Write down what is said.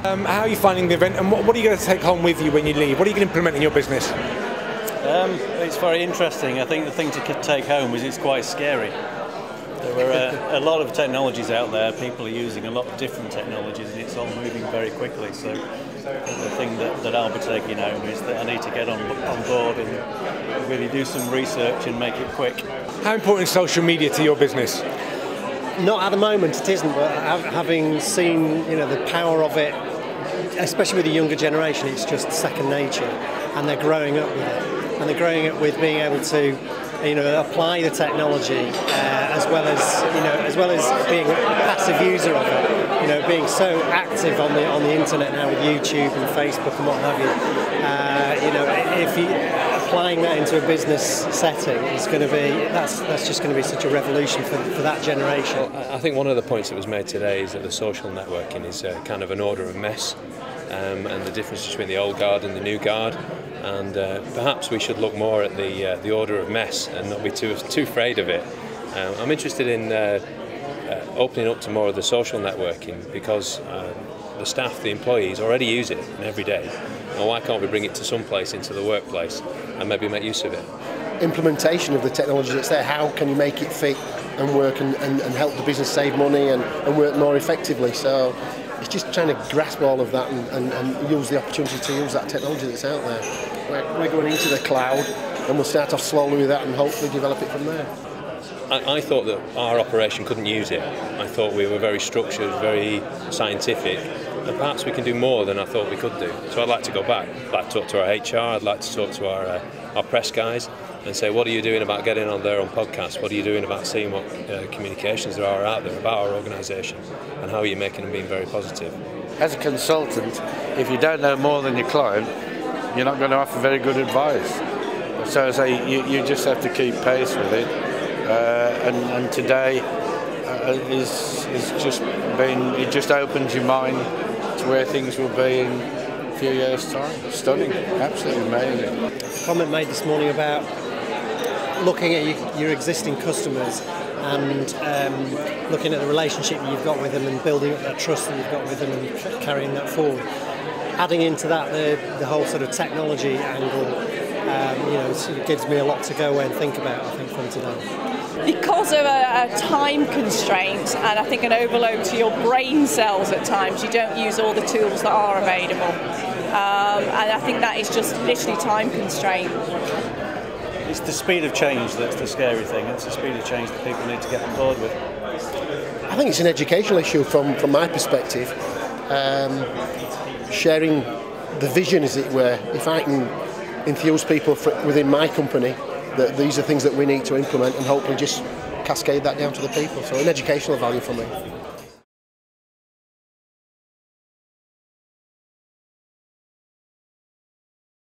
How are you finding the event, and what are you going to take home with you when you leave? What are you going to implement in your business? It's very interesting. I think the thing to take home is it's quite scary. There are a lot of technologies out there. People are using a lot of different technologies, and it's all moving very quickly. So the thing that I'll be taking home is that I need to get on board and really do some research and make it quick. How important is social media to your business? Not at the moment, it isn't. But having seen, the power of it, especially with the younger generation, it's just second nature, and they're growing up with it. And they're growing up with being able to, apply the technology as well as being a passive user of it. Being so active on the internet now with YouTube and Facebook and what have you. If you applying that into a business setting is going to be that's just going to be such a revolution for that generation. Well, I think one of the points that was made today is that the social networking is kind of an order of mess, and the difference between the old guard and the new guard. And perhaps we should look more at the order of mess and not be too afraid of it. I'm interested in opening up to more of the social networking because the staff, the employees already use it every day. Well, why can't we bring it to some place into the workplace and maybe make use of it? Implementation of the technology that's there, how can you make it fit and work and help the business save money and work more effectively? So it's just trying to grasp all of that and use the opportunity to use that technology that's out there. We're going into the cloud and we'll start off slowly with that and hopefully develop it from there. I thought that our operation couldn't use it. I thought we were very structured, very scientific, and perhaps we can do more than I thought we could do. So I'd like to go back. I'd like to talk to our HR, I'd like to talk to our press guys and say, what are you doing about getting on there on podcasts? What are you doing about seeing what communications there are out there about our organisation, and how are you making them being very positive? As a consultant, if you don't know more than your client, you're not going to offer very good advice. So I say you just have to keep pace with it. And today it just opens your mind to where things will be in a few years' time. Stunning, absolutely amazing. Comment made this morning about looking at your existing customers and looking at the relationship you've got with them and building up that trust that you've got with them and carrying that forward. Adding into that the whole sort of technology angle, it gives me a lot to go away and think about, I think, from today. Because of a time constraint and I think an overload to your brain cells at times, you don't use all the tools that are available. And I think that is just literally time constraint. It's the speed of change that's the scary thing. It's the speed of change that people need to get on board with. I think it's an educational issue from my perspective. Sharing the vision, as it were. If I can enthuse people within my company that these are things that we need to implement and hopefully just cascade that down to the people. So an educational value for me.